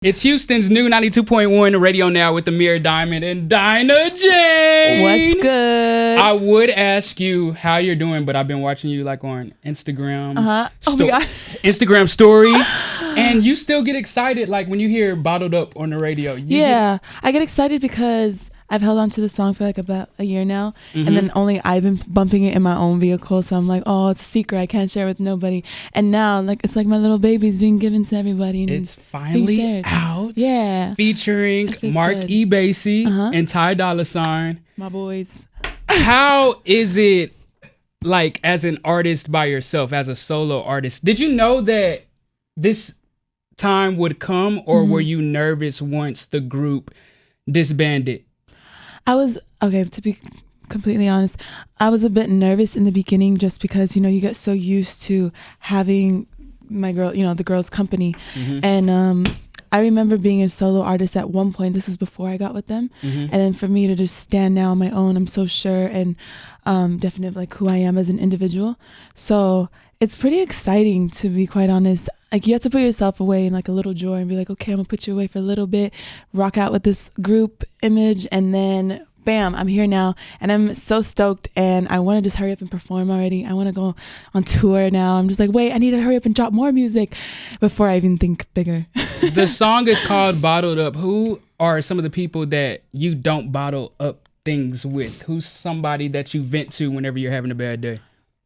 It's Houston's new 92.1 radio now with Amir Diamond and Dinah Jane. What's good? I would ask you how you're doing, but I've been watching you like on Instagram. Oh my God. Instagram story. And you still get excited like when you hear Bottled Up on the radio. I get excited because I've held on to the song for like about a year now, and then only I've been bumping it in my own vehicle, so I'm like, oh, it's a secret, I can't share with nobody. And now like it's like my little baby's being given to everybody, and it's finally out. Yeah, featuring Marc E, Bassey and Ty Dolla, my boys. How is it like as an artist by yourself, as a solo artist? Did you know that this time would come, or were you nervous once the group disbanded? I was, okay, to be completely honest, I was a bit nervous in the beginning just because, you know, you get so used to having my girl, you know, the girls' company. And I remember being a solo artist at one point. This was before I got with them. And then for me to just stand now on my own, I'm so sure and definite of like who I am as an individual. So it's pretty exciting, to be quite honest. Like, you have to put yourself away in like a little drawer and be like, okay, I'm gonna put you away for a little bit, rock out with this group image, and then bam, I'm here now. And I'm so stoked, and I want to just hurry up and perform already. I want to go on tour now. I'm just like, wait, I need to hurry up and drop more music before I even think bigger. The song is called Bottled Up. Who are some of the people that you don't bottle up things with? Who's somebody that you vent to whenever you're having a bad day?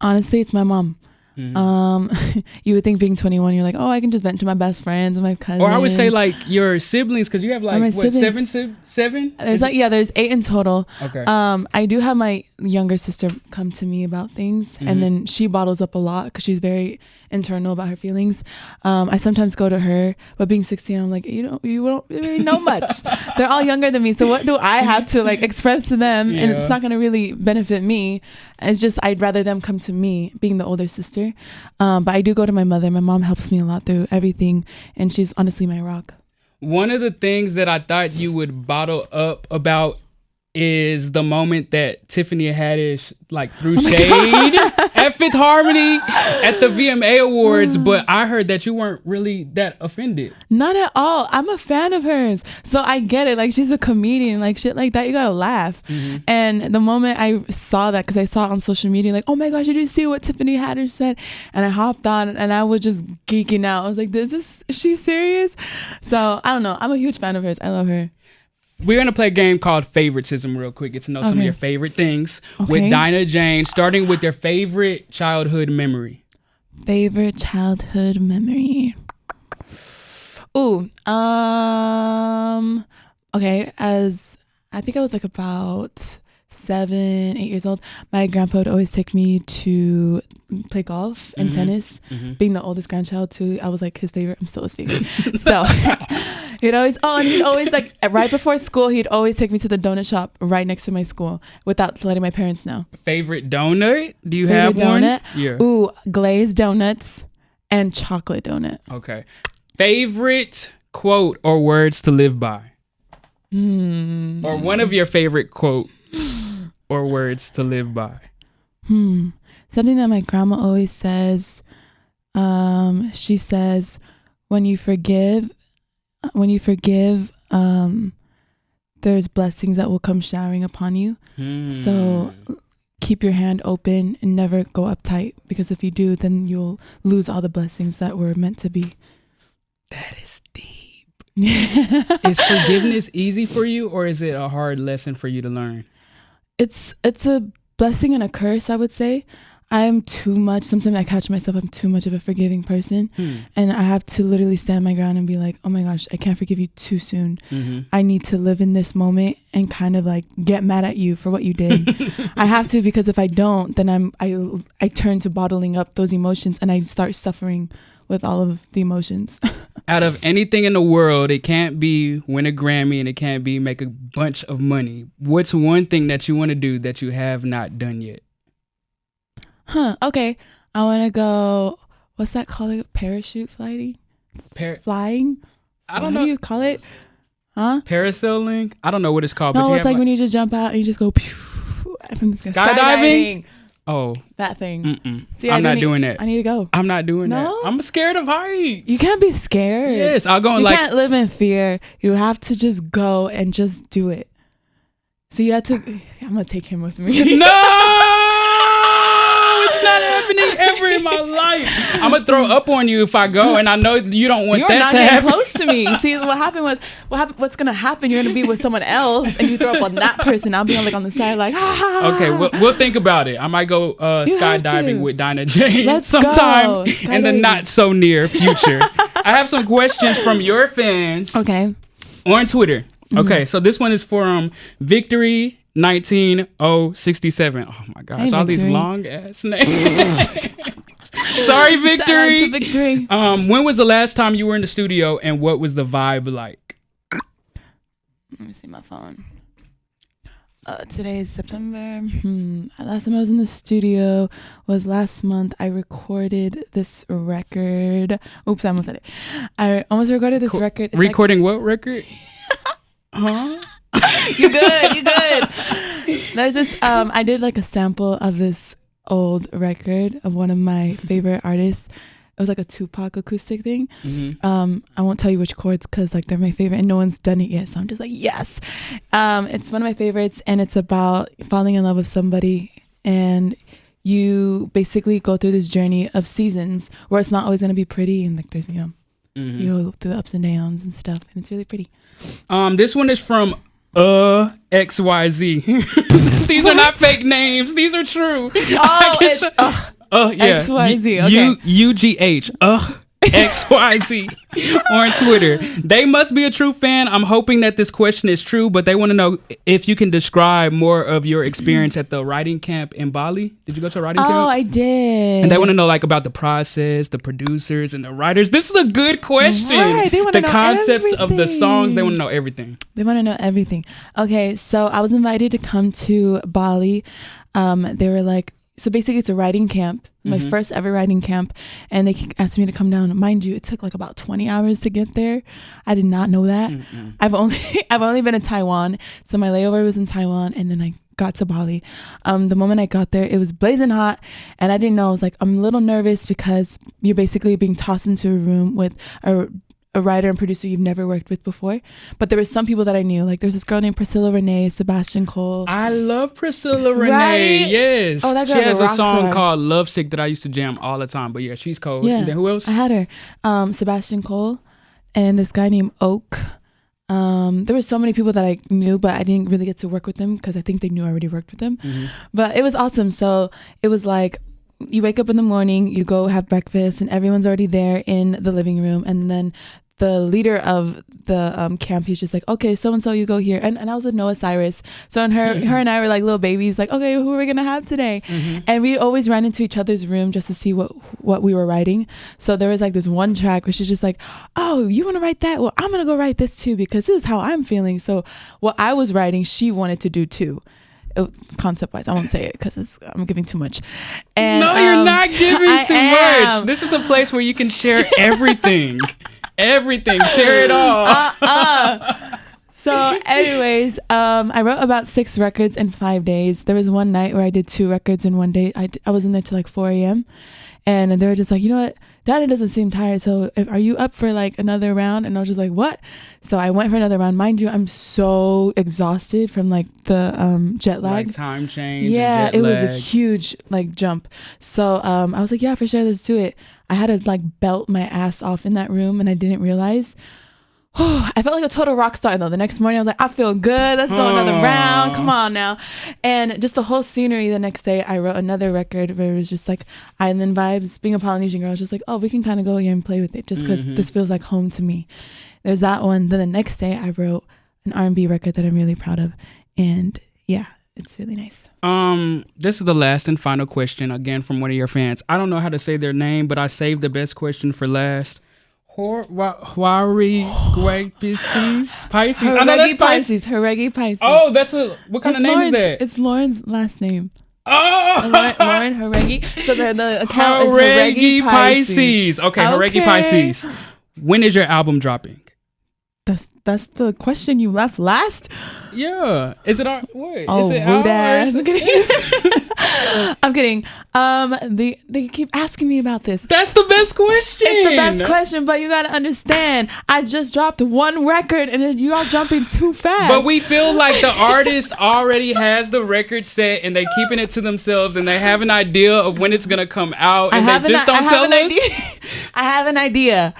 Honestly, it's my mom. You would think being 21, you're like, oh, I can just vent to my best friends and my cousins. Or I would say like your siblings, because you have like what, seven? There's 8 in total. Okay. I do have my younger sister come to me about things, and then she bottles up a lot because she's very internal about her feelings. I sometimes go to her, but being 16, I'm like, you don't really know much. They're all younger than me, so what do I have to like express to them? And it's not gonna really benefit me. It's just I'd rather them come to me, being the older sister. But I do go to my mother. My mom helps me a lot through everything, and she's honestly my rock. One of the things that I thought you would bottle up about is the moment that Tiffany Haddish like threw shade at Fifth Harmony at the VMA Awards, but I heard that you weren't really that offended. Not at all. I'm a fan of hers, so I get it. Like, she's a comedian, like shit like that, you gotta laugh. And the moment I saw that, because I saw it on social media, like, oh my gosh, did you see what Tiffany Haddish said? And I hopped on and I was just geeking out. I was like, is she serious? So I don't know, I'm a huge fan of hers. I love her. We're going to play a game called Favoritism real quick. Get to know some of your favorite things with Dinah Jane, starting with your favorite childhood memory. Favorite childhood memory. Ooh, okay, as I think I was like about 7, 8 years old, my grandpa would always take me to play golf and tennis. Being the oldest grandchild too, I was like his favorite. I'm still his favorite. So he'd always like right before school, he'd always take me to the donut shop right next to my school without letting my parents know. Favorite donut? Do you have one? Yeah. Ooh, glazed donuts and chocolate donut. Okay. Favorite quote or words to live by? Or one of your favorite quotes or words to live by? Something that my grandma always says. She says, when you forgive, there's blessings that will come showering upon you. So keep your hand open and never go uptight, because if you do, then you'll lose all the blessings that were meant to be. That is deep. Is forgiveness easy for you, or is it a hard lesson for you to learn? It's a blessing and a curse, I would say. Sometimes I catch myself, I'm too much of a forgiving person. And I have to literally stand my ground and be like, oh my gosh, I can't forgive you too soon. I need to live in this moment and kind of like get mad at you for what you did. I have to, because if I don't, then I turn to bottling up those emotions and I start suffering with all of the emotions. Out of anything in the world, it can't be win a Grammy and it can't be make a bunch of money. What's one thing that you want to do that you have not done yet? Okay. I want to go, what's that called? Parachute flying? Flying? I don't know. What do you call it? Parasailing? I don't know what it's called. No, but it's like when you just jump out and you just go pew from the sky. Skydiving? Oh, That thing. mm-mm. See, I'm not doing that. I need to go. I'm not doing No? that. I'm scared of heights. You can't be scared. Yes, I'll go and You like. can't live in fear. You have to just go and just do it. So you have to. I'm gonna take him with me. No, it's not happening ever in my life. I'm gonna throw up on you if I go, and I know you don't want You're that not to getting happen. close to me. See, what's gonna happen? You're gonna be with someone else, and you throw up on that person. I'll be like on the side, like, ha ha ha. Okay, we'll think about it. I might go You have skydiving to. with Dinah Jane Let's sometime go. in the Skydiving. not so near future. I have some questions from your fans Okay. on Twitter. Okay, so this one is from Victory 19067. Oh my gosh, Hey, all these Victory. long ass names. Sorry, Victory. Shout out to Victory. When was the last time you were in the studio, and what was the vibe like? Let me see my phone. Today is September. Last time I was in the studio was last month. I recorded this record. Oops, I almost said it. I almost recorded this record. It's Recording what record? Huh? You good. There's this, I did like a sample of this old record of one of my favorite artists. It was like a Tupac acoustic thing. Mm-hmm. I won't tell you which chords because like they're my favorite and no one's done it yet. So I'm just like, yes. It's one of my favorites, and it's about falling in love with somebody, and you basically go through this journey of seasons where it's not always going to be pretty, and like there's, you go through the ups and downs and stuff, and it's really pretty. This one is from XYZ. These are not fake names. These are true. Oh, it's yeah. XYZ. Okay. UGH. XYZ on Twitter. They must be a true fan. I'm hoping that this question is true, but they want to know if you can describe more of your experience at the writing camp in Bali. Did you go to a writing camp? Oh, I did. And they want to know like about the process, the producers and the writers. This is a good question. Right, they wanna the know concepts of the songs. They everything. want to know everything. They want to know everything. Okay, so I was invited to come to Bali. They were like, so basically it's a writing camp, my first ever writing camp, and they asked me to come down. Mind you, it took like about 20 hours to get there. I did not know that. I've only been in Taiwan, so my layover was in Taiwan, and then I got to Bali. The moment I got there, it was blazing hot, and I didn't know. I was like, I'm a little nervous because you're basically being tossed into a room with a writer and producer you've never worked with before. But there were some people that I knew. Like there's this girl named Priscilla Renee, Sebastian Cole. I love Priscilla Renee. Right? Yes. Oh, that she girl's has a a rock song star. called Lovesick that I used to jam all the time. But yeah, she's cold. Yeah. And then who else? I had her. Sebastian Cole and this guy named Oak. There were so many people that I knew, but I didn't really get to work with them because I think they knew I already worked with them. But it was awesome. So it was like, you wake up in the morning, you go have breakfast, and everyone's already there in the living room. And then the leader of the camp, he's just like, okay, so-and-so, you go here. And I was with Noah Cyrus. So and her and I were like little babies, like, okay, who are we going to have today? And we always ran into each other's room just to see what we were writing. So there was like this one track where she's just like, oh, you want to write that? Well, I'm going to go write this too because this is how I'm feeling. So what I was writing, she wanted to do too. Concept wise, I won't say it because I'm giving too much. And no, you're not giving too am. much. This is a place where you can share everything. Everything. Share it all. So anyways, I wrote about 6 records in 5 days. There was one night where I did 2 records in one day. I was in there till like 4 a.m. And they were just like, you know what? Dada doesn't seem tired. So are you up for like another round? And I was just like, what? So I went for another round. Mind you, I'm so exhausted from like the jet lag. Like time change. Yeah, and jet it was a lag. huge like jump. So I was like, yeah, for sure, let's do it. I had to like belt my ass off in that room, and I didn't realize. I felt like a total rock star though. The next morning I was like, I feel good. Let's go another round. Come on now. And just the whole scenery the next day, I wrote another record where it was just like island vibes. Being a Polynesian girl, I was just like, oh, we can kind of go here and play with it just because this feels like home to me. There's that one. Then the next day I wrote an R&B record that I'm really proud of. And yeah, it's really nice. This is the last and final question again from one of your fans. I don't know how to say their name, but I saved the best question for last. Pisces. Heregi Pisces. Oh, that's what kind of name is that? It's Lauren's last name. Oh, Lauren Heregi. So the account is Heregi Heregi Pisces. Okay, Heregi Pisces. When is your album dropping? That's the question you left last. Yeah. Is it our what? Oh, is it rude ours? ass. I'm kidding. They keep asking me about this. That's the best question. It's the best question, but you gotta understand. I just dropped one record, and then you all jumping too fast. But we feel like the artist already has the record set, and they keeping it to themselves, and they have an idea of when it's gonna come out, and they just don't tell us. I have an idea.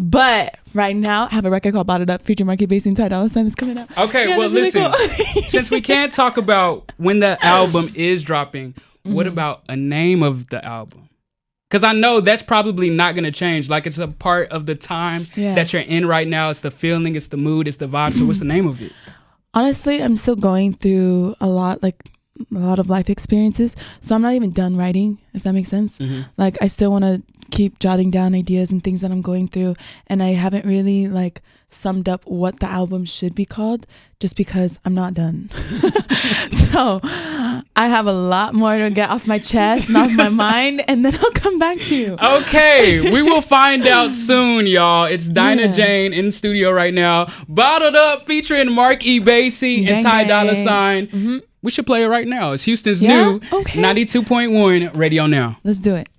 But right now, I have a record called Bottled Up featuring Marc E, Bassey, and Ty Dolla that's coming out. Okay, yeah, well, listen. Really cool. Since we can't talk about when the album is dropping, what about a name of the album? Because I know that's probably not going to change. Like, it's a part of the time that you're in right now. It's the feeling, it's the mood, it's the vibe. So what's the name of it? Honestly, I'm still going through a lot of life experiences. So I'm not even done writing, if that makes sense. Mm-hmm. Like, I still want to keep jotting down ideas and things that I'm going through. And I haven't really, like, summed up what the album should be called just because I'm not done. So I have a lot more to get off my chest and off my mind, and then I'll come back to you. Okay, we will find out soon, y'all. It's Dinah Jane in the studio right now. Bottled Up featuring Marc E, Bassey, and Ty Dolla $ign. Mm-hmm. We should play it right now. It's Houston's new 92.1 Radio Now. Let's do it.